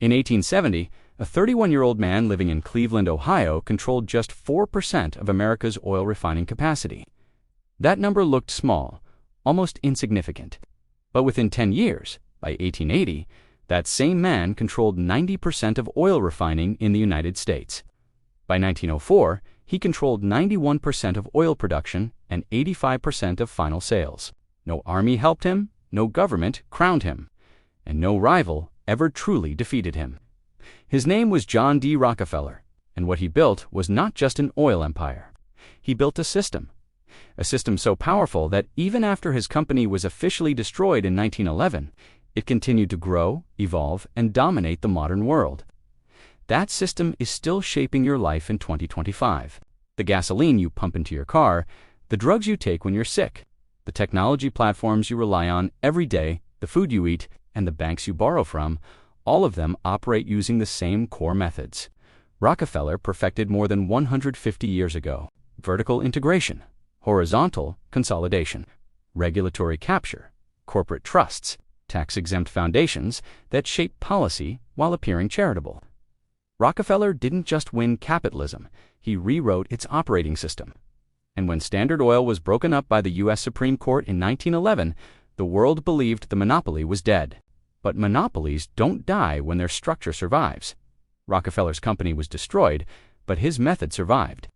In 1870, a 31-year-old man living in Cleveland, Ohio, controlled just 4% of America's oil refining capacity. That number looked small, almost insignificant. But within 10 years, by 1880, that same man controlled 90% of oil refining in the United States. By 1904, he controlled 91% of oil production and 85% of final sales. No army helped him, no government crowned him, and no rival ever truly defeated him. His name was John D. Rockefeller, and what he built was not just an oil empire. He built a system so powerful that even after his company was officially destroyed in 1911, it continued to grow, evolve, and dominate the modern world. That system is still shaping your life in 2025. The gasoline you pump into your car, the drugs you take when you're sick, the technology platforms you rely on every day, the food you eat, and the banks you borrow from, all of them operate using the same core methods. Rockefeller perfected more than 150 years ago: vertical integration, horizontal consolidation, regulatory capture, corporate trusts, tax-exempt foundations that shape policy while appearing charitable. Rockefeller didn't just win capitalism, he rewrote its operating system. And when Standard Oil was broken up by the U.S. Supreme Court in 1911, the world believed the monopoly was dead. But monopolies don't die when their structure survives. Rockefeller's company was destroyed, but his method survived.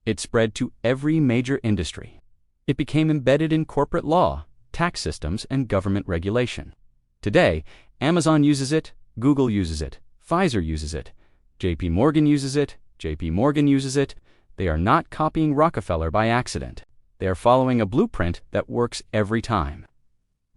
It spread to every major industry. It became embedded in corporate law, tax systems, and government regulation. Today, Amazon uses it, Google uses it, Pfizer uses it, JP Morgan uses it, JP Morgan uses it. They are not copying Rockefeller by accident. They are following a blueprint that works every time.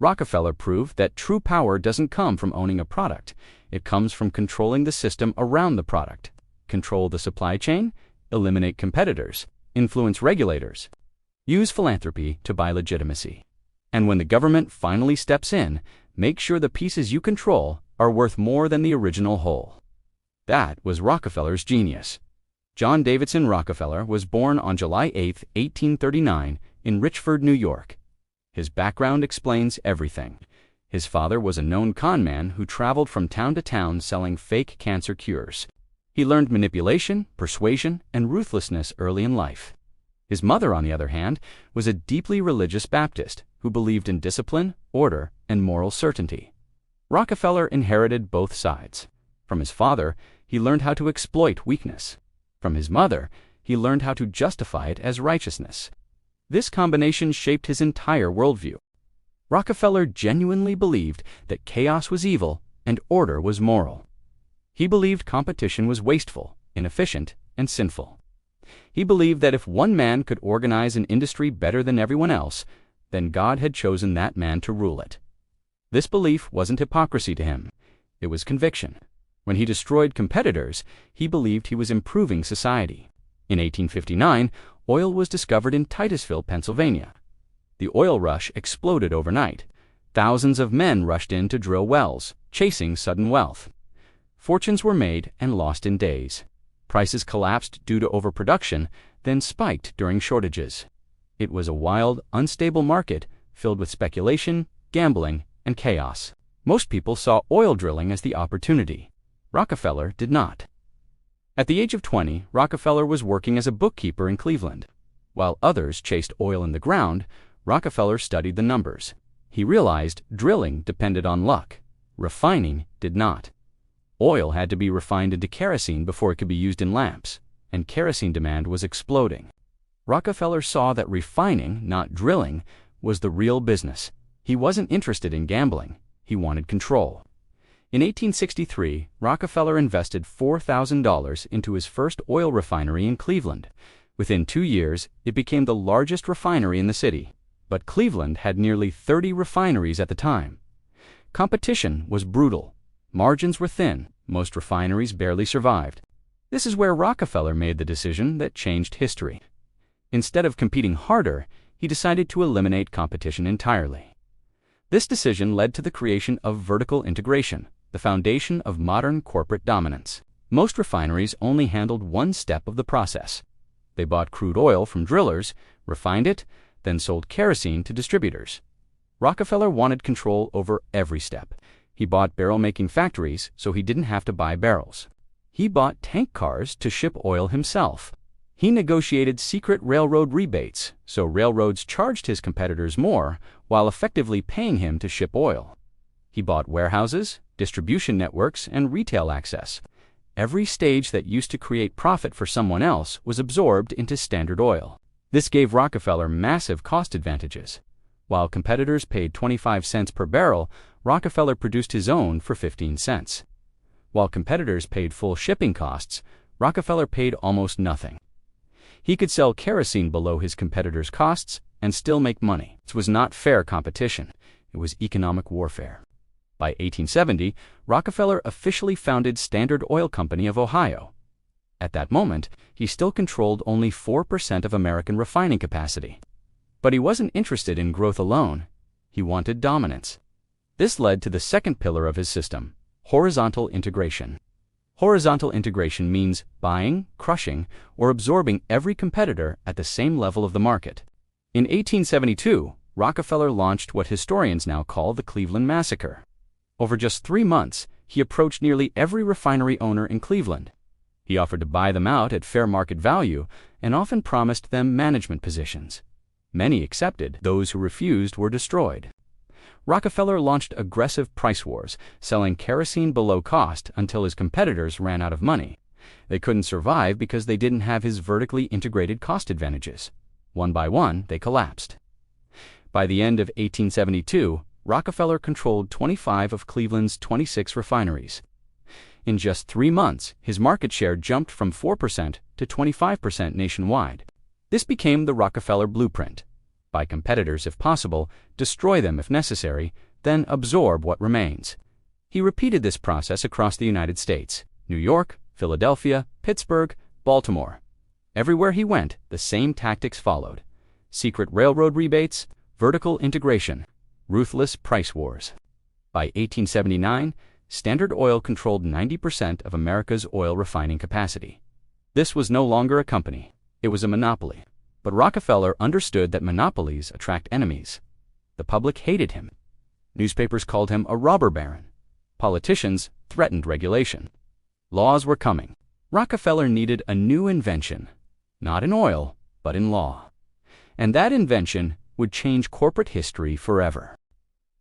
Rockefeller proved that true power doesn't come from owning a product. It comes from controlling the system around the product. Control the supply chain, eliminate competitors, influence regulators, use philanthropy to buy legitimacy. And when the government finally steps in, make sure the pieces you control are worth more than the original whole. That was Rockefeller's genius. John Davidson Rockefeller was born on July 8, 1839, in Richford, New York. His background explains everything. His father was a known con man who traveled from town to town selling fake cancer cures. He learned manipulation, persuasion, and ruthlessness early in life. His mother, on the other hand, was a deeply religious Baptist who believed in discipline, order, and moral certainty. Rockefeller inherited both sides. From his father, he learned how to exploit weakness. From his mother, he learned how to justify it as righteousness. This combination shaped his entire worldview. Rockefeller genuinely believed that chaos was evil and order was moral. He believed competition was wasteful, inefficient, and sinful. He believed that if one man could organize an industry better than everyone else, then God had chosen that man to rule it. This belief wasn't hypocrisy to him. It was conviction. When he destroyed competitors, he believed he was improving society. In 1859, oil was discovered in Titusville, Pennsylvania. The oil rush exploded overnight. Thousands of men rushed in to drill wells, chasing sudden wealth. Fortunes were made and lost in days. Prices collapsed due to overproduction, then spiked during shortages. It was a wild, unstable market filled with speculation, gambling, and chaos. Most people saw oil drilling as the opportunity. Rockefeller did not. At the age of 20, Rockefeller was working as a bookkeeper in Cleveland. While others chased oil in the ground, Rockefeller studied the numbers. He realized drilling depended on luck. Refining did not. Oil had to be refined into kerosene before it could be used in lamps, and kerosene demand was exploding. Rockefeller saw that refining, not drilling, was the real business. He wasn't interested in gambling. He wanted control. In 1863, Rockefeller invested $4,000 into his first oil refinery in Cleveland. Within 2 years, it became the largest refinery in the city. But Cleveland had nearly 30 refineries at the time. Competition was brutal. Margins were thin. Most refineries barely survived. This is where Rockefeller made the decision that changed history. Instead of competing harder, he decided to eliminate competition entirely. This decision led to the creation of vertical integration, the foundation of modern corporate dominance. Most refineries only handled one step of the process. They bought crude oil from drillers, refined it, then sold kerosene to distributors. Rockefeller wanted control over every step. He bought barrel-making factories so he didn't have to buy barrels. He bought tank cars to ship oil himself. He negotiated secret railroad rebates so railroads charged his competitors more while effectively paying him to ship oil. He bought warehouses, distribution networks, and retail access. Every stage that used to create profit for someone else was absorbed into Standard Oil. This gave Rockefeller massive cost advantages. While competitors paid 25 cents per barrel, Rockefeller produced his own for 15 cents. While competitors paid full shipping costs, Rockefeller paid almost nothing. He could sell kerosene below his competitors' costs and still make money. This was not fair competition. It was economic warfare. By 1870, Rockefeller officially founded Standard Oil Company of Ohio. At that moment, he still controlled only 4% of American refining capacity. But he wasn't interested in growth alone. He wanted dominance. This led to the second pillar of his system, horizontal integration. Horizontal integration means buying, crushing, or absorbing every competitor at the same level of the market. In 1872, Rockefeller launched what historians now call the Cleveland Massacre. Over just 3 months, he approached nearly every refinery owner in Cleveland. He offered to buy them out at fair market value and often promised them management positions. Many accepted. Those who refused were destroyed. Rockefeller launched aggressive price wars, selling kerosene below cost until his competitors ran out of money. They couldn't survive because they didn't have his vertically integrated cost advantages. One by one, they collapsed. By the end of 1872, Rockefeller controlled 25 of Cleveland's 26 refineries. In just 3 months, his market share jumped from 4% to 25% nationwide. This became the Rockefeller blueprint. Buy competitors if possible, destroy them if necessary, then absorb what remains. He repeated this process across the United States: New York, Philadelphia, Pittsburgh, Baltimore. Everywhere he went, the same tactics followed: secret railroad rebates, vertical integration, ruthless price wars. By 1879, Standard Oil controlled 90% of America's oil refining capacity. This was no longer a company. It was a monopoly. But Rockefeller understood that monopolies attract enemies. The public hated him. Newspapers called him a robber baron. Politicians threatened regulation. Laws were coming. Rockefeller needed a new invention, not in oil, but in law. And that invention would change corporate history forever.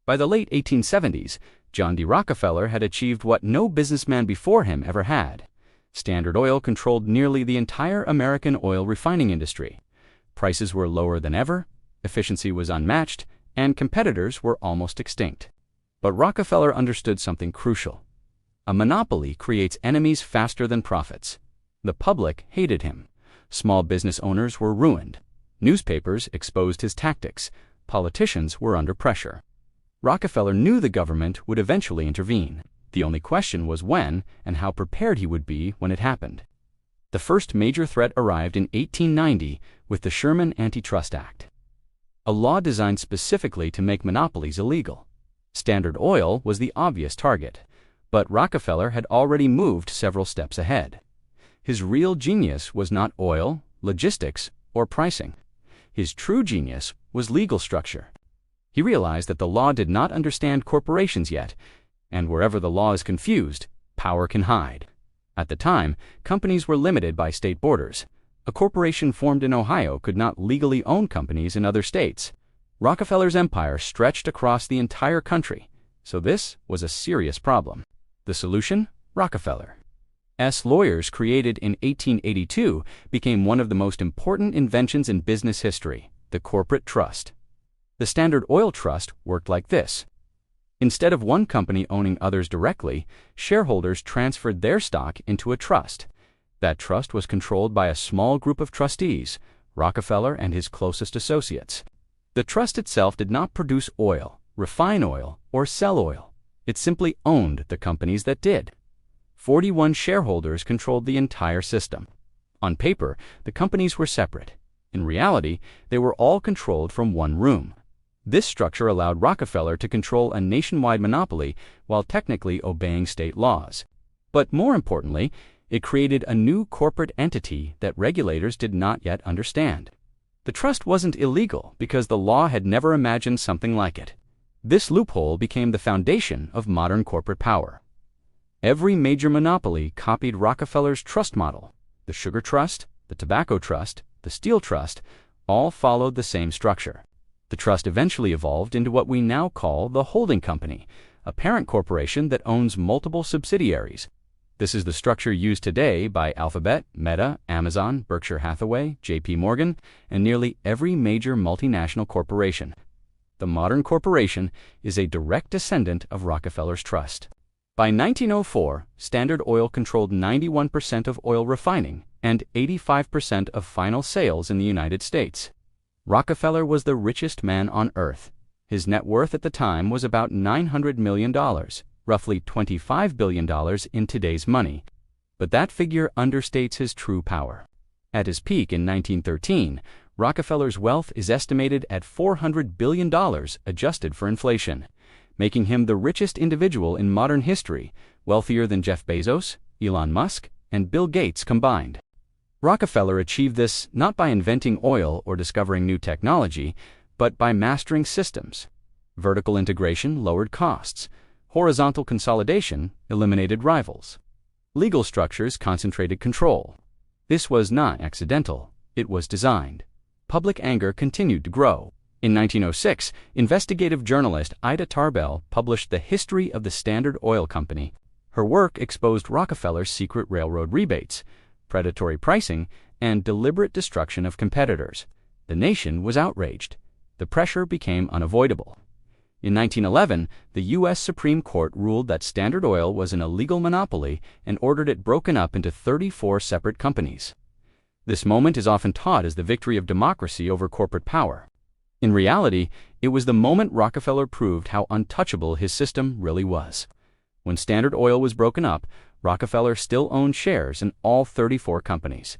By the late 1870s, John D. Rockefeller had achieved what no businessman before him ever had. Standard Oil controlled nearly the entire American oil refining industry. Prices were lower than ever, efficiency was unmatched, and competitors were almost extinct. But Rockefeller understood something crucial. A monopoly creates enemies faster than profits. The public hated him. Small business owners were ruined. Newspapers exposed his tactics. Politicians were under pressure. Rockefeller knew the government would eventually intervene. The only question was when and how prepared he would be when it happened. The first major threat arrived in 1890 with the Sherman Antitrust Act, a law designed specifically to make monopolies illegal. Standard Oil was the obvious target, but Rockefeller had already moved several steps ahead. His real genius was not oil, logistics, or pricing. His true genius was legal structure. He realized that the law did not understand corporations yet, and wherever the law is confused, power can hide. At the time, companies were limited by state borders. A corporation formed in Ohio could not legally own companies in other states. Rockefeller's empire stretched across the entire country, so this was a serious problem. The solution? Rockefeller's lawyers, created in 1882, became one of the most important inventions in business history: the corporate trust. The Standard Oil Trust worked like this. Instead of one company owning others directly, shareholders transferred their stock into a trust. That trust was controlled by a small group of trustees, Rockefeller and his closest associates. The trust itself did not produce oil, refine oil, or sell oil. It simply owned the companies that did. 41 shareholders controlled the entire system. On paper, the companies were separate. In reality, they were all controlled from one room. This structure allowed Rockefeller to control a nationwide monopoly while technically obeying state laws. But more importantly, it created a new corporate entity that regulators did not yet understand. The trust wasn't illegal because the law had never imagined something like it. This loophole became the foundation of modern corporate power. Every major monopoly copied Rockefeller's trust model. The sugar trust, the tobacco trust, the steel trust, all followed the same structure. The trust eventually evolved into what we now call the holding company, a parent corporation that owns multiple subsidiaries. This is the structure used today by Alphabet, Meta, Amazon, Berkshire Hathaway, J.P. Morgan, and nearly every major multinational corporation. The modern corporation is a direct descendant of Rockefeller's trust. By 1904, Standard Oil controlled 91% of oil refining and 85% of final sales in the United States. Rockefeller was the richest man on earth. His net worth at the time was about $900 million, roughly $25 billion in today's money. But that figure understates his true power. At his peak in 1913, Rockefeller's wealth is estimated at $400 billion adjusted for inflation, making him the richest individual in modern history, wealthier than Jeff Bezos, Elon Musk, and Bill Gates combined. Rockefeller achieved this not by inventing oil or discovering new technology, but by mastering systems. Vertical integration lowered costs. Horizontal consolidation eliminated rivals. Legal structures concentrated control. This was not accidental, it was designed. Public anger continued to grow. In 1906, investigative journalist Ida Tarbell published The History of the Standard Oil Company. Her work exposed Rockefeller's secret railroad rebates, predatory pricing, and deliberate destruction of competitors. The nation was outraged. The pressure became unavoidable. In 1911, the U.S. Supreme Court ruled that Standard Oil was an illegal monopoly and ordered it broken up into 34 separate companies. This moment is often taught as the victory of democracy over corporate power. In reality, it was the moment Rockefeller proved how untouchable his system really was. When Standard Oil was broken up, Rockefeller still owned shares in all 34 companies.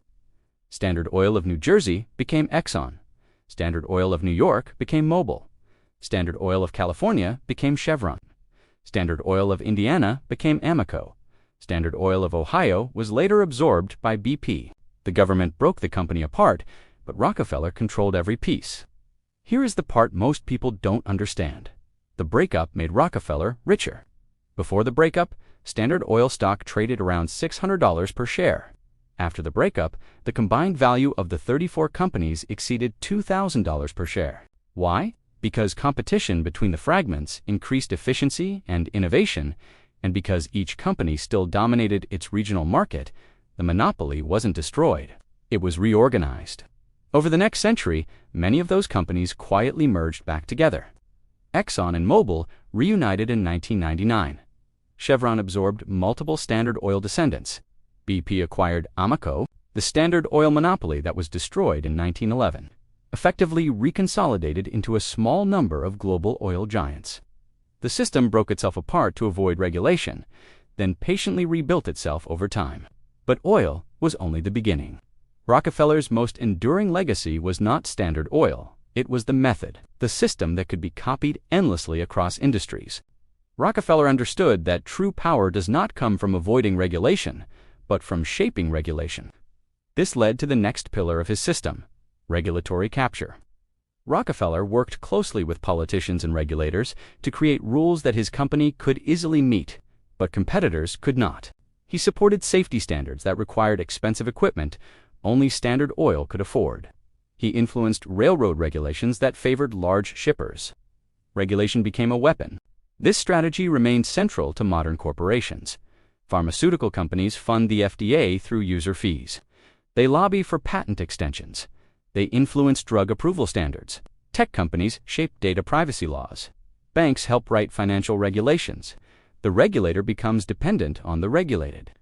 Standard Oil of New Jersey became Exxon. Standard Oil of New York became Mobil. Standard Oil of California became Chevron. Standard Oil of Indiana became Amoco. Standard Oil of Ohio was later absorbed by BP. The government broke the company apart, but Rockefeller controlled every piece. Here is the part most people don't understand. The breakup made Rockefeller richer. Before the breakup, Standard Oil stock traded around $600 per share. After the breakup, the combined value of the 34 companies exceeded $2,000 per share. Why? Because competition between the fragments increased efficiency and innovation, and because each company still dominated its regional market, the monopoly wasn't destroyed. It was reorganized. Over the next century, many of those companies quietly merged back together. Exxon and Mobil reunited in 1999. Chevron absorbed multiple Standard Oil descendants. BP acquired Amoco, the Standard Oil monopoly that was destroyed in 1911. Effectively reconsolidated into a small number of global oil giants. The system broke itself apart to avoid regulation, then patiently rebuilt itself over time. But oil was only the beginning. Rockefeller's most enduring legacy was not Standard Oil, it was the method, the system that could be copied endlessly across industries. Rockefeller understood that true power does not come from avoiding regulation, but from shaping regulation. This led to the next pillar of his system, regulatory capture. Rockefeller worked closely with politicians and regulators to create rules that his company could easily meet, but competitors could not. He supported safety standards that required expensive equipment only Standard Oil could afford. He influenced railroad regulations that favored large shippers. Regulation became a weapon. This strategy remained central to modern corporations. Pharmaceutical companies fund the FDA through user fees. They lobby for patent extensions. They influence drug approval standards. Tech companies shape data privacy laws. Banks help write financial regulations. The regulator becomes dependent on the regulated.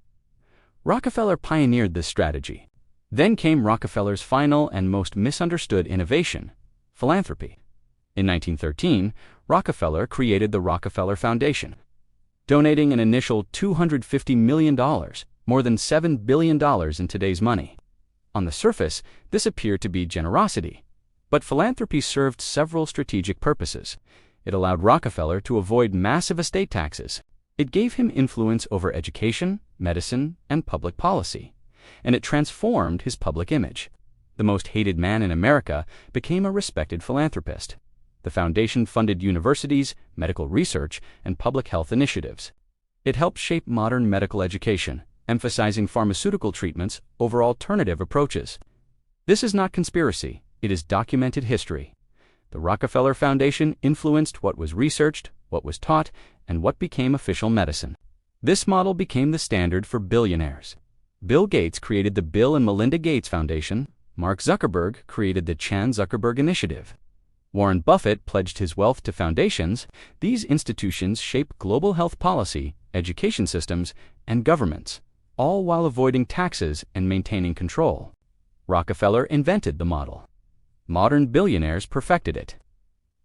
Rockefeller pioneered this strategy. Then came Rockefeller's final and most misunderstood innovation, philanthropy. In 1913, Rockefeller created the Rockefeller Foundation, donating an initial $250 million, more than $7 billion in today's money. On the surface, this appeared to be generosity, but philanthropy served several strategic purposes. It allowed Rockefeller to avoid massive estate taxes. It gave him influence over education, medicine, and public policy, and it transformed his public image. The most hated man in America became a respected philanthropist. The foundation funded universities, medical research, and public health initiatives. It helped shape modern medical education, emphasizing pharmaceutical treatments over alternative approaches. This is not conspiracy, it is documented history. The Rockefeller Foundation influenced what was researched, what was taught, and what became official medicine. This model became the standard for billionaires. Bill Gates created the Bill and Melinda Gates Foundation. Mark Zuckerberg created the Chan Zuckerberg Initiative. Warren Buffett pledged his wealth to foundations. These institutions shape global health policy, education systems, and governments, all while avoiding taxes and maintaining control. Rockefeller invented the model. Modern billionaires perfected it.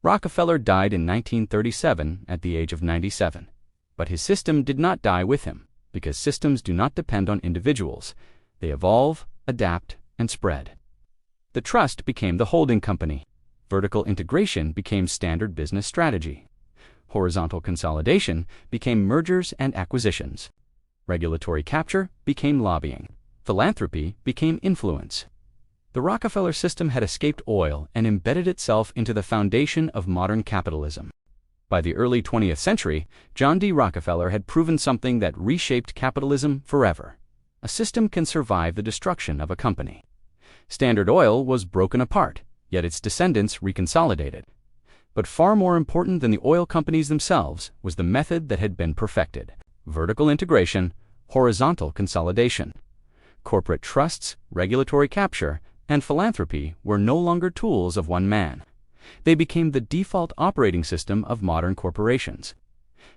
Rockefeller died in 1937 at the age of 97. But his system did not die with him, because systems do not depend on individuals. They evolve, adapt, and spread. The trust became the holding company. Vertical integration became standard business strategy. Horizontal consolidation became mergers and acquisitions. Regulatory capture became lobbying. Philanthropy became influence. The Rockefeller system had escaped oil and embedded itself into the foundation of modern capitalism. By the early 20th century, John D. Rockefeller had proven something that reshaped capitalism forever. A system can survive the destruction of a company. Standard Oil was broken apart, yet its descendants reconsolidated. But far more important than the oil companies themselves was the method that had been perfected: vertical integration, horizontal consolidation. Corporate trusts, regulatory capture, and philanthropy were no longer tools of one man. They became the default operating system of modern corporations.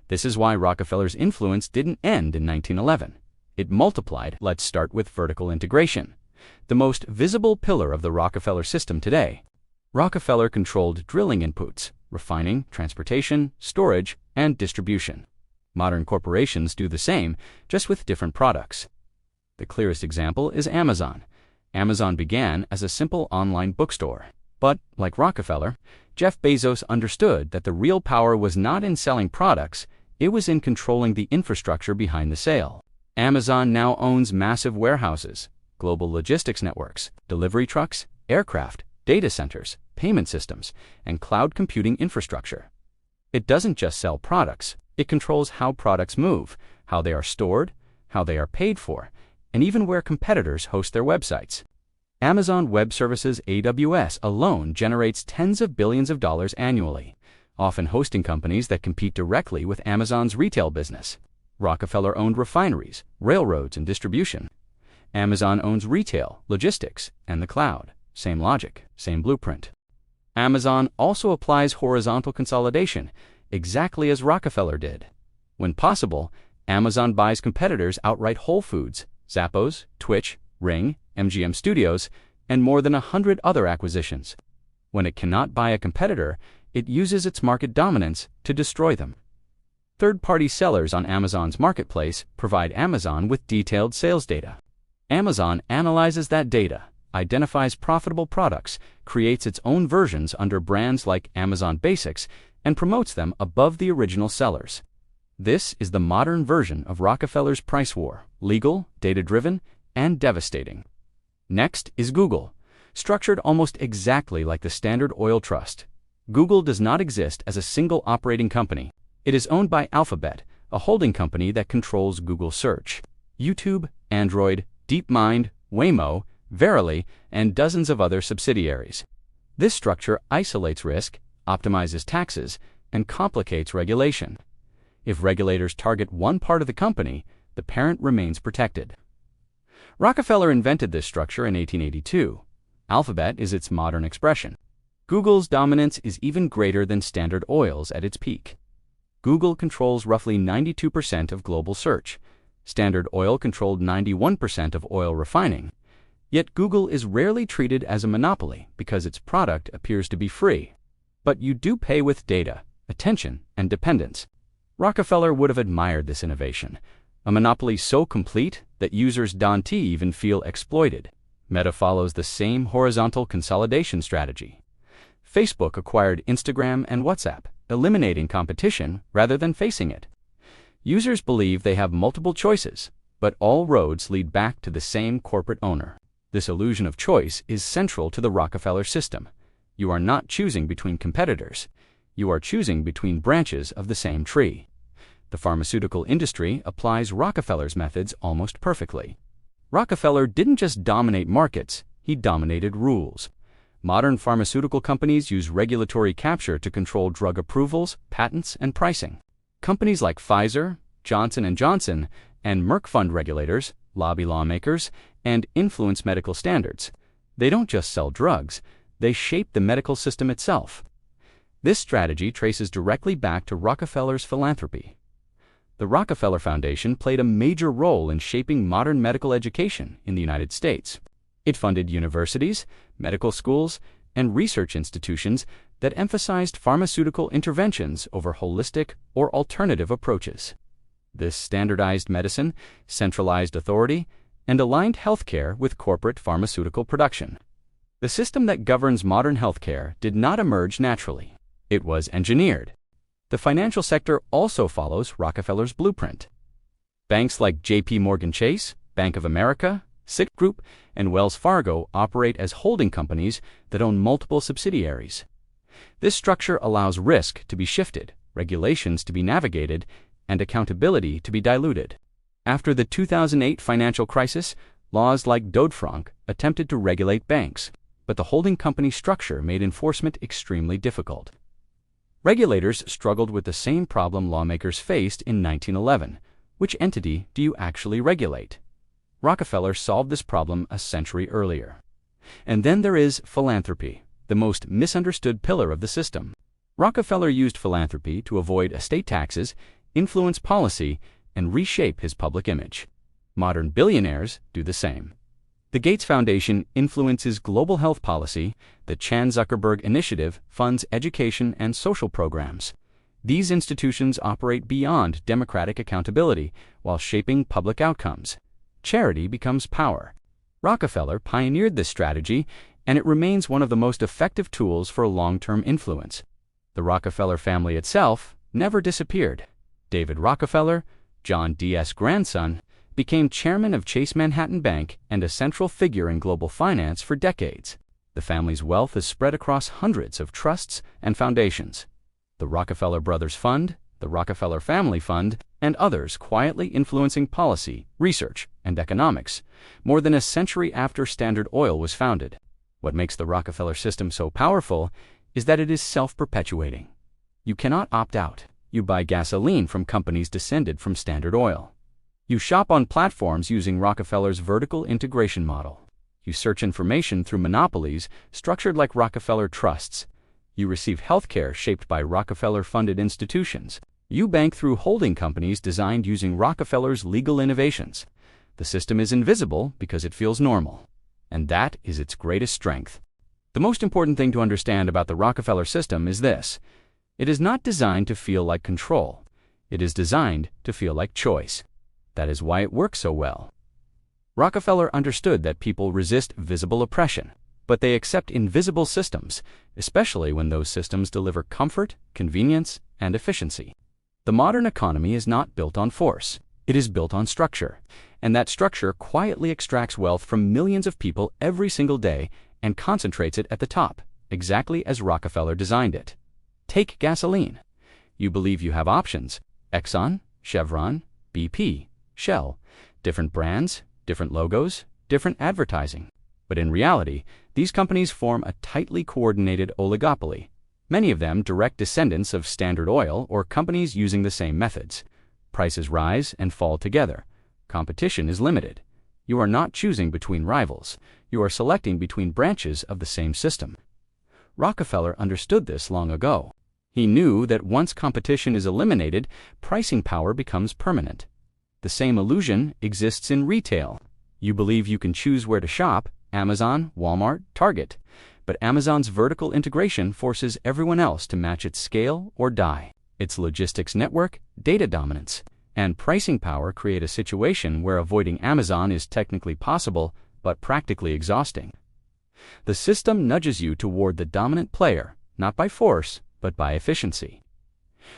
This is why Rockefeller's influence didn't end in 1911. It multiplied. Let's start with vertical integration, the most visible pillar of the Rockefeller system today. Rockefeller controlled drilling inputs, refining, transportation, storage, and distribution. Modern corporations do the same, just with different products. The clearest example is Amazon. Amazon began as a simple online bookstore. But, like Rockefeller, Jeff Bezos understood that the real power was not in selling products, it was in controlling the infrastructure behind the sale. Amazon now owns massive warehouses, global logistics networks, delivery trucks, aircraft, data centers, payment systems, and cloud computing infrastructure. It doesn't just sell products, it controls how products move, how they are stored, how they are paid for, and even where competitors host their websites. Amazon Web Services (AWS) alone generates tens of billions of dollars annually, often hosting companies that compete directly with Amazon's retail business. Rockefeller owned refineries, railroads, and distribution. Amazon owns retail, logistics, and the cloud. Same logic, same blueprint. Amazon also applies horizontal consolidation, exactly as Rockefeller did. When possible, Amazon buys competitors outright: Whole Foods, Zappos, Twitch, Ring, MGM Studios, and more than 100 other acquisitions. When it cannot buy a competitor, it uses its market dominance to destroy them. Third-party sellers on Amazon's marketplace provide Amazon with detailed sales data. Amazon analyzes that data, identifies profitable products, creates its own versions under brands like Amazon Basics, and promotes them above the original sellers. This is the modern version of Rockefeller's price war: legal, data-driven, and devastating. Next is Google, structured almost exactly like the Standard Oil Trust. Google does not exist as a single operating company. It is owned by Alphabet, a holding company that controls Google Search, YouTube, Android, DeepMind, Waymo, Verily, and dozens of other subsidiaries. This structure isolates risk, optimizes taxes, and complicates regulation. If regulators target one part of the company, the parent remains protected. Rockefeller invented this structure in 1882. Alphabet is its modern expression. Google's dominance is even greater than Standard Oil's at its peak. Google controls roughly 92% of global search. Standard Oil controlled 91% of oil refining. Yet Google is rarely treated as a monopoly because its product appears to be free. But you do pay with data, attention, and dependence. Rockefeller would have admired this innovation, a monopoly so complete that users don't even feel exploited. Meta follows the same horizontal consolidation strategy. Facebook acquired Instagram and WhatsApp, eliminating competition rather than facing it. Users believe they have multiple choices, but all roads lead back to the same corporate owner. This illusion of choice is central to the Rockefeller system. You are not choosing between competitors. You are choosing between branches of the same tree. The pharmaceutical industry applies Rockefeller's methods almost perfectly. Rockefeller didn't just dominate markets, he dominated rules. Modern pharmaceutical companies use regulatory capture to control drug approvals, patents, and pricing. Companies like Pfizer, Johnson & Johnson, and Merck fund regulators, lobby lawmakers, and influence medical standards. They don't just sell drugs, they shape the medical system itself. This strategy traces directly back to Rockefeller's philanthropy. The Rockefeller Foundation played a major role in shaping modern medical education in the United States. It funded universities, medical schools, and research institutions that emphasized pharmaceutical interventions over holistic or alternative approaches. This standardized medicine, centralized authority, and aligned healthcare with corporate pharmaceutical production. The system that governs modern healthcare did not emerge naturally. It was engineered. The financial sector also follows Rockefeller's blueprint. Banks like J.P. Morgan Chase, Bank of America, Citigroup, and Wells Fargo operate as holding companies that own multiple subsidiaries. This structure allows risk to be shifted, regulations to be navigated, and accountability to be diluted. After the 2008 financial crisis, laws like Dodd-Frank attempted to regulate banks, but the holding company structure made enforcement extremely difficult. Regulators struggled with the same problem lawmakers faced in 1911. Which entity do you actually regulate? Rockefeller solved this problem a century earlier. And then there is philanthropy, the most misunderstood pillar of the system. Rockefeller used philanthropy to avoid estate taxes, influence policy, and reshape his public image. Modern billionaires do the same. The Gates Foundation influences global health policy. The Chan Zuckerberg Initiative funds education and social programs. These institutions operate beyond democratic accountability while shaping public outcomes. Charity becomes power. Rockefeller pioneered this strategy, and it remains one of the most effective tools for long-term influence. The Rockefeller family itself never disappeared. David Rockefeller, John D.'s grandson, became chairman of Chase Manhattan Bank and a central figure in global finance for decades. The family's wealth is spread across hundreds of trusts and foundations. The Rockefeller Brothers Fund, the Rockefeller Family Fund, and others quietly influencing policy, research, and economics, more than a century after Standard Oil was founded. What makes the Rockefeller system so powerful is that it is self-perpetuating. You cannot opt out. You buy gasoline from companies descended from Standard Oil. You shop on platforms using Rockefeller's vertical integration model. You search information through monopolies structured like Rockefeller trusts. You receive healthcare shaped by Rockefeller-funded institutions. You bank through holding companies designed using Rockefeller's legal innovations. The system is invisible because it feels normal. And that is its greatest strength. The most important thing to understand about the Rockefeller system is this. It is not designed to feel like control. It is designed to feel like choice. That is why it works so well. Rockefeller understood that people resist visible oppression, but they accept invisible systems, especially when those systems deliver comfort, convenience, and efficiency. The modern economy is not built on force. It is built on structure, and that structure quietly extracts wealth from millions of people every single day and concentrates it at the top, exactly as Rockefeller designed it. Take gasoline. You believe you have options: Exxon, Chevron, BP, Shell, different brands, different logos, different advertising. But in reality, these companies form a tightly coordinated oligopoly, many of them direct descendants of Standard Oil or companies using the same methods. Prices rise and fall together. Competition is limited. You are not choosing between rivals. You are selecting between branches of the same system. Rockefeller understood this long ago. He knew that once competition is eliminated, pricing power becomes permanent. The same illusion exists in retail. You believe you can choose where to shop: Amazon, Walmart, Target. But Amazon's vertical integration forces everyone else to match its scale or die. Its logistics network, data dominance, and pricing power create a situation where avoiding Amazon is technically possible, but practically exhausting. The system nudges you toward the dominant player, not by force, but by efficiency.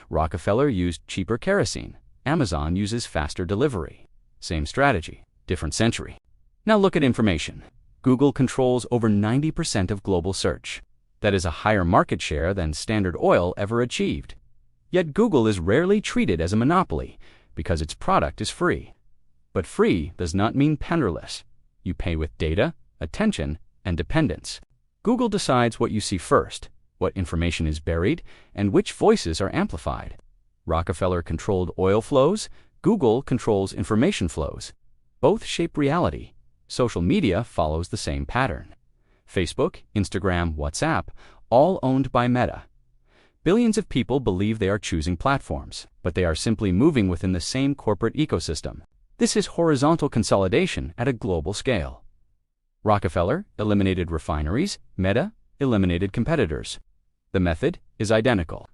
Rockefeller used cheaper kerosene. Amazon uses faster delivery. Same strategy, different century. Now look at information. Google controls over 90% of global search. That is a higher market share than Standard Oil ever achieved. Yet Google is rarely treated as a monopoly because its product is free. But free does not mean penderless. You pay with data, attention, and dependence. Google decides what you see first, what information is buried, and which voices are amplified. Rockefeller controlled oil flows, Google controls information flows. Both shape reality. Social media follows the same pattern. Facebook, Instagram, WhatsApp, all owned by Meta. Billions of people believe they are choosing platforms, but they are simply moving within the same corporate ecosystem. This is horizontal consolidation at a global scale. Rockefeller eliminated refineries, Meta eliminated competitors. The method is identical.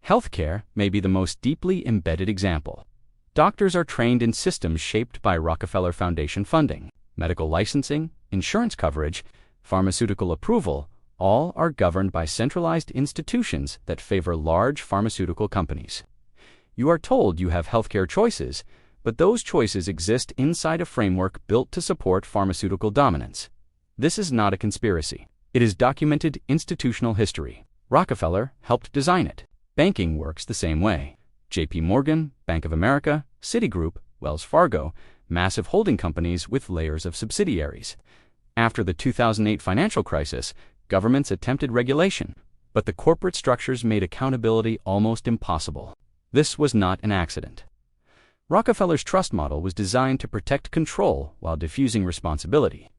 Healthcare may be the most deeply embedded example. Doctors are trained in systems shaped by Rockefeller Foundation funding. Medical licensing, insurance coverage, pharmaceutical approval, all are governed by centralized institutions that favor large pharmaceutical companies. You are told you have healthcare choices, but those choices exist inside a framework built to support pharmaceutical dominance. This is not a conspiracy. It is documented institutional history. Rockefeller helped design it. Banking works the same way. J.P. Morgan, Bank of America, Citigroup, Wells Fargo, massive holding companies with layers of subsidiaries. After the 2008 financial crisis, governments attempted regulation, but the corporate structures made accountability almost impossible. This was not an accident. Rockefeller's trust model was designed to protect control while diffusing responsibility.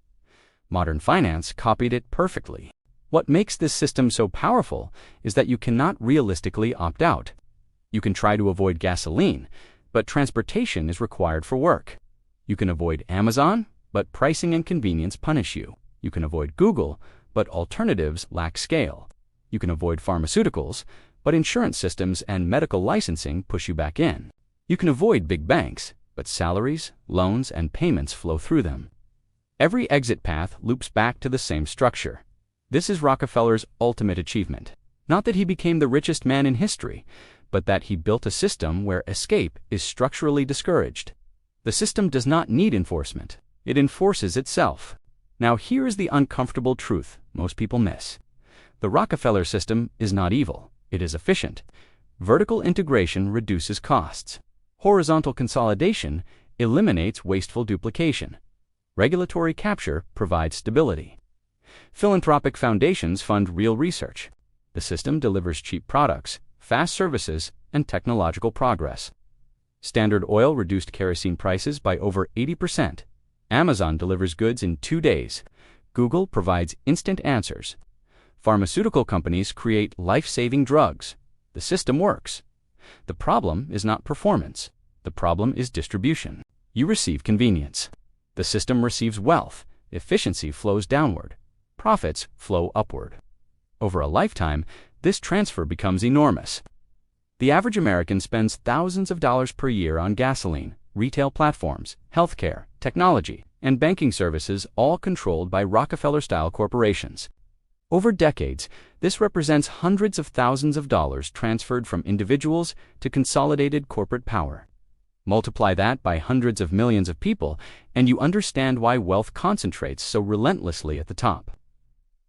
Modern finance copied it perfectly. What makes this system so powerful is that you cannot realistically opt out. You can try to avoid gasoline, but transportation is required for work. You can avoid Amazon, but pricing and convenience punish you. You can avoid Google, but alternatives lack scale. You can avoid pharmaceuticals, but insurance systems and medical licensing push you back in. You can avoid big banks, but salaries, loans, and payments flow through them. Every exit path loops back to the same structure. This is Rockefeller's ultimate achievement. Not that he became the richest man in history, but that he built a system where escape is structurally discouraged. The system does not need enforcement. It enforces itself. Now here is the uncomfortable truth most people miss. The Rockefeller system is not evil. It is efficient. Vertical integration reduces costs. Horizontal consolidation eliminates wasteful duplication. Regulatory capture provides stability. Philanthropic foundations fund real research. The system delivers cheap products, fast services, and technological progress. Standard Oil reduced kerosene prices by over 80%. Amazon delivers goods in 2 days. Google provides instant answers. Pharmaceutical companies create life-saving drugs. The system works. The problem is not performance. The problem is distribution. You receive convenience. The system receives wealth. Efficiency flows downward. Profits flow upward. Over a lifetime, this transfer becomes enormous. The average American spends thousands of dollars per year on gasoline, retail platforms, healthcare, technology, and banking services, all controlled by Rockefeller-style corporations. Over decades, this represents hundreds of thousands of dollars transferred from individuals to consolidated corporate power. Multiply that by hundreds of millions of people, and you understand why wealth concentrates so relentlessly at the top.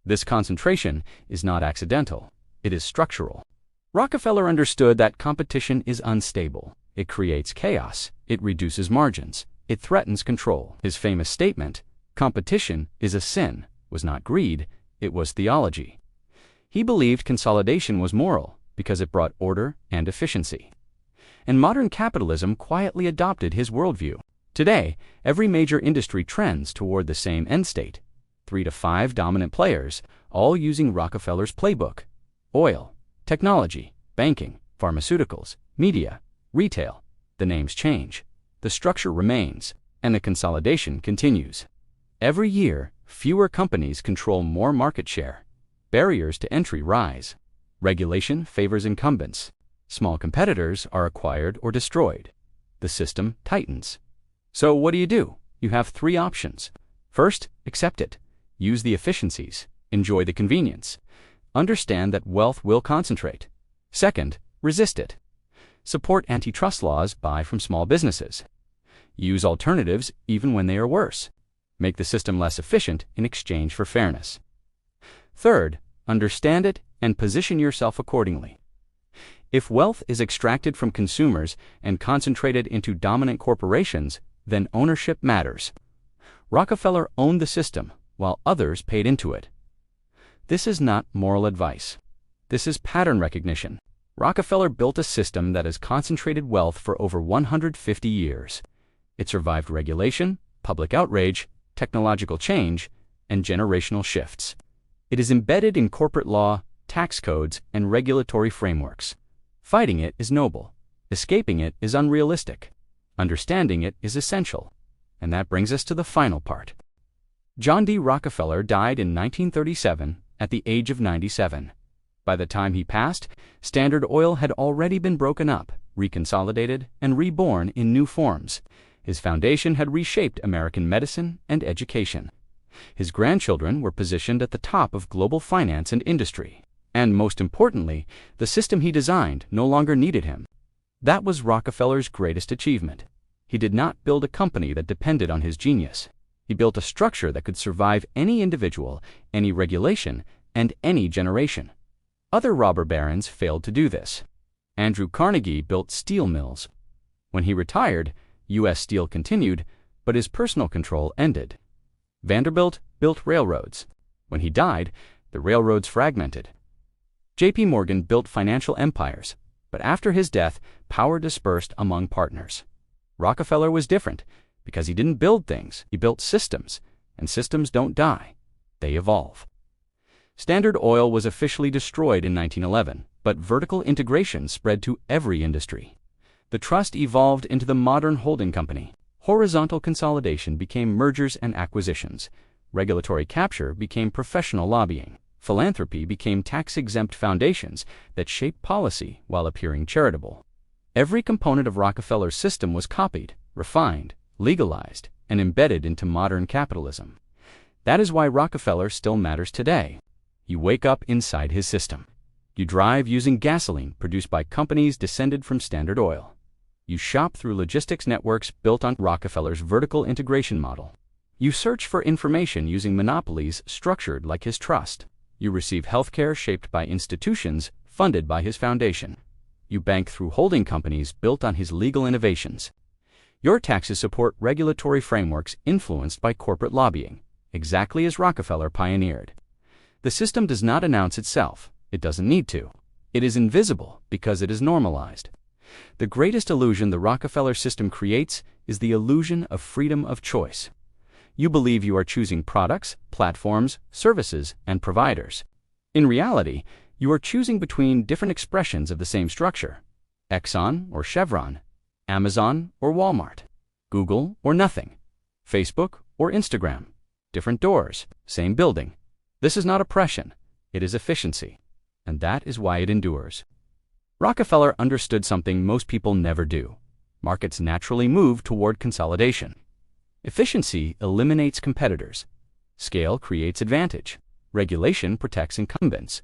This concentration is not accidental. It is structural. Rockefeller understood that competition is unstable. It creates chaos. It reduces margins. It threatens control. His famous statement, "Competition is a sin," was not greed, it was theology. He believed consolidation was moral because it brought order and efficiency. And modern capitalism quietly adopted his worldview. Today, every major industry trends toward the same end state: 3 to 5 dominant players, all using Rockefeller's playbook. Oil, technology, banking, pharmaceuticals, media, retail. The names change. The structure remains, and the consolidation continues. Every year, fewer companies control more market share. Barriers to entry rise. Regulation favors incumbents. Small competitors are acquired or destroyed. The system tightens. So what do? You have 3 options. First, accept it. Use the efficiencies. Enjoy the convenience. Understand that wealth will concentrate. Second, resist it. Support antitrust laws, buy from small businesses. Use alternatives even when they are worse. Make the system less efficient in exchange for fairness. Third, understand it, and position yourself accordingly. If wealth is extracted from consumers and concentrated into dominant corporations, then ownership matters. Rockefeller owned the system, while others paid into it. This is not moral advice. This is pattern recognition. Rockefeller built a system that has concentrated wealth for over 150 years. It survived regulation, public outrage, technological change, and generational shifts. It is embedded in corporate law, tax codes, and regulatory frameworks. Fighting it is noble. Escaping it is unrealistic. Understanding it is essential. And that brings us to the final part. John D. Rockefeller died in 1937 at the age of 97. By the time he passed, Standard Oil had already been broken up, reconsolidated, and reborn in new forms. His foundation had reshaped American medicine and education. His grandchildren were positioned at the top of global finance and industry. And most importantly, the system he designed no longer needed him. That was Rockefeller's greatest achievement. He did not build a company that depended on his genius. He built a structure that could survive any individual, any regulation, and any generation. Other robber barons failed to do this. Andrew Carnegie built steel mills. When he retired, U.S. Steel continued, but his personal control ended. Vanderbilt built railroads. When he died, the railroads fragmented. J.P. Morgan built financial empires, but after his death, power dispersed among partners. Rockefeller was different because he didn't build things, he built systems, and systems don't die, they evolve. Standard Oil was officially destroyed in 1911, but vertical integration spread to every industry. The trust evolved into the modern holding company. Horizontal consolidation became mergers and acquisitions. Regulatory capture became professional lobbying. Philanthropy became tax-exempt foundations that shaped policy while appearing charitable. Every component of Rockefeller's system was copied, refined, legalized, and embedded into modern capitalism. That is why Rockefeller still matters today. You wake up inside his system. You drive using gasoline produced by companies descended from Standard Oil. You shop through logistics networks built on Rockefeller's vertical integration model. You search for information using monopolies structured like his trust. You receive healthcare shaped by institutions funded by his foundation. You bank through holding companies built on his legal innovations. Your taxes support regulatory frameworks influenced by corporate lobbying, exactly as Rockefeller pioneered. The system does not announce itself. It doesn't need to. It is invisible because it is normalized. The greatest illusion the Rockefeller system creates is the illusion of freedom of choice. You believe you are choosing products, platforms, services, and providers. In reality, you are choosing between different expressions of the same structure: Exxon or Chevron, Amazon or Walmart, Google or nothing, Facebook or Instagram. Different doors, same building. This is not oppression, it is efficiency. And that is why it endures. Rockefeller understood something most people never do. Markets naturally move toward consolidation. Efficiency eliminates competitors. Scale creates advantage. Regulation protects incumbents.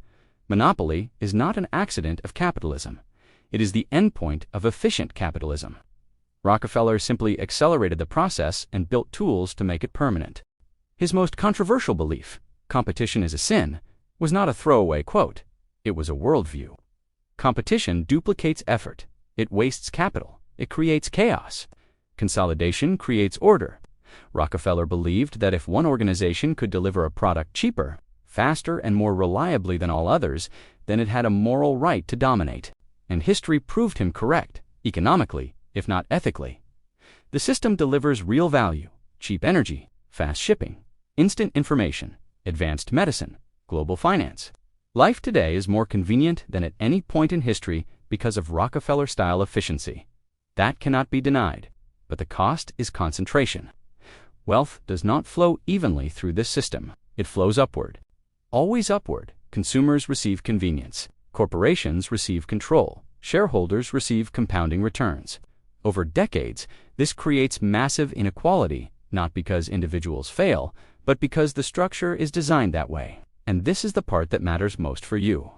Monopoly is not an accident of capitalism. It is the endpoint of efficient capitalism. Rockefeller simply accelerated the process and built tools to make it permanent. His most controversial belief, competition is a sin, was not a throwaway quote. It was a worldview. Competition duplicates effort. It wastes capital. It creates chaos. Consolidation creates order. Rockefeller believed that if one organization could deliver a product cheaper, faster, and more reliably than all others, then it had a moral right to dominate. And history proved him correct, economically, if not ethically. The system delivers real value: cheap energy, fast shipping, instant information, advanced medicine, global finance. Life today is more convenient than at any point in history because of Rockefeller-style efficiency. That cannot be denied, but the cost is concentration. Wealth does not flow evenly through this system. It flows upward. Always upward. Consumers receive convenience. Corporations receive control. Shareholders receive compounding returns. Over decades, this creates massive inequality, not because individuals fail, but because the structure is designed that way. And this is the part that matters most for you.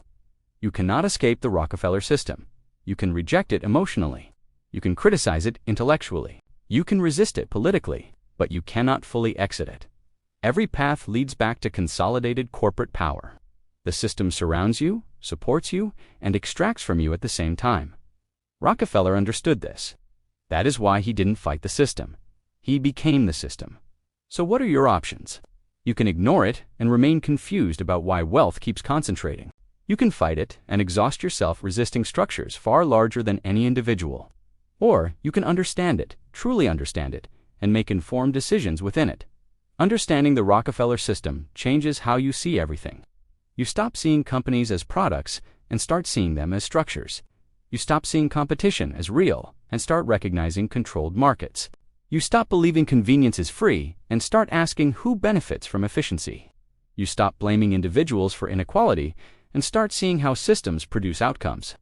You cannot escape the Rockefeller system. You can reject it emotionally. You can criticize it intellectually. You can resist it politically, but you cannot fully exit it. Every path leads back to consolidated corporate power. The The system surrounds you, supports you, and extracts from you at the same time. Rockefeller understood this. That is why he didn't fight the system. He became the system. So what are your options? You can ignore it and remain confused about why wealth keeps concentrating. You can fight it and exhaust yourself resisting structures far larger than any individual. Or you can understand it, truly understand it, and make informed decisions within it. Understanding the Rockefeller system changes how you see everything. You stop seeing companies as products and start seeing them as structures. You stop seeing competition as real and start recognizing controlled markets. You stop believing convenience is free and start asking who benefits from efficiency. You stop blaming individuals for inequality and start seeing how systems produce outcomes.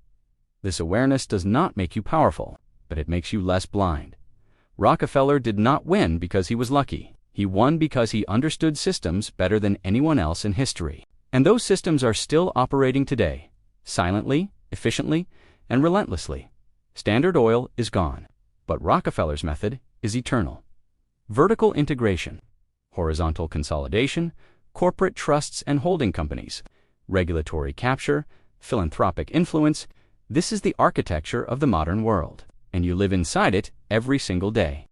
This awareness does not make you powerful, but it makes you less blind. Rockefeller did not win because he was lucky. He won because he understood systems better than anyone else in history. And those systems are still operating today, silently, efficiently, and relentlessly. Standard Oil is gone, but Rockefeller's method is eternal. Vertical integration, horizontal consolidation, corporate trusts and holding companies, regulatory capture, philanthropic influence. This is the architecture of the modern world, and you live inside it every single day.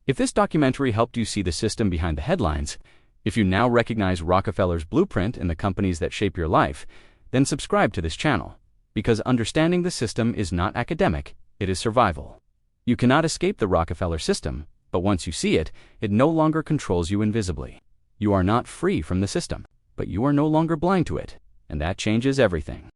If this documentary helped you see the system behind the headlines, if you now recognize Rockefeller's blueprint in the companies that shape your life, then subscribe to this channel, because understanding the system is not academic, it is survival. You cannot escape the Rockefeller system, but once you see it, it no longer controls you invisibly. You are not free from the system, but you are no longer blind to it, and that changes everything.